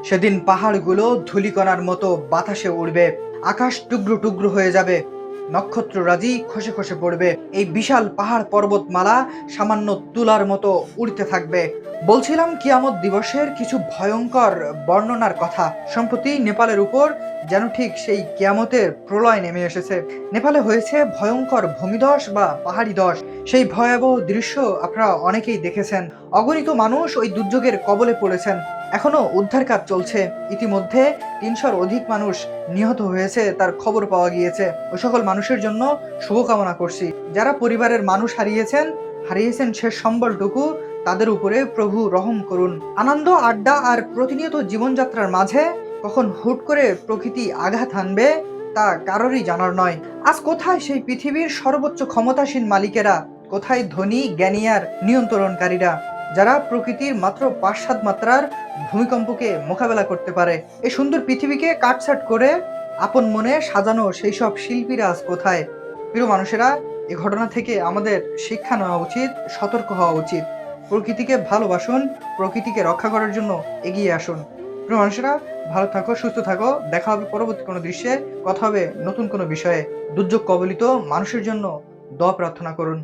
সেদিন পাহাড়গুলো ধূলিকণার মতো বাতাসে উড়বে, আকাশ টুকরো টুকরো হয়ে যাবে, নক্ষত্ররাজি খসে খসে পড়বে। এই বিশাল পাহাড় পর্বতমালা সামান্য তুলার মতো উড়তে থাকবে। বলছিলাম কিয়ামত দিবসের কিছু ভয়ঙ্কর বর্ণনার কথা। সম্প্রতি নেপালের উপর যেন ঠিক সেই কিয়ামতের প্রলয় নেমে এসেছে। নেপালে হয়েছে ভয়ঙ্কর ভূমিধস বা পাহাড়ি ধস। সেই ভয়াবহ দৃশ্য আপনারা অনেকেই দেখেছেন। অগণিত মানুষ ওই দুর্যোগের কবলে পড়েছেন। এখনো উদ্ধার কাজ চলছে। ইতিমধ্যে ৩০০-র অধিক মানুষ নিহত হয়েছে, তার খবর পাওয়া গিয়েছে। ওই সকল মানুষের জন্য শুভকামনা করছি। যারা পরিবারের মানুষ হারিয়েছেন শেষ সম্বলটুকু, তাদের উপরে প্রভু রহম করুন। আনন্দ, আড্ডা আর প্রতিনিয়ত জীবনযাত্রার মাঝে কখন হুট করে প্রকৃতি আঘাত হানবে তা কারোরই জানার নয়। আজ কোথায় সেই পৃথিবীর সর্বোচ্চ ক্ষমতাসীন মালিকেরা? কোথায় ধনী, জ্ঞানী আর নিয়ন্ত্রণকারীরা, যারা প্রকৃতির মাত্র ৫-৭ মাত্রার ভূমিকম্পকে মোকাবেলা করতে পারে? এই সুন্দর পৃথিবীকে কাটছাট করে আপন মনে সাজানো সেই সব শিল্পীরা আজ কোথায়? প্রিয় মানুষেরা, এই ঘটনা থেকে আমাদের শিক্ষা নেওয়া উচিত, সতর্ক হওয়া উচিত। প্রকৃতিকে ভালোবাসুন, প্রকৃতিকে রক্ষা করার জন্য এগিয়ে আসুন। প্রিয় মানুষেরা, ভালো থাকো, সুস্থ থাকো। দেখা হবে পরবর্তী কোনো দৃশ্যে, কথা হবে নতুন কোনো বিষয়ে। দুর্যোগ কবলিত মানুষের জন্য দোয়া প্রার্থনা করুন।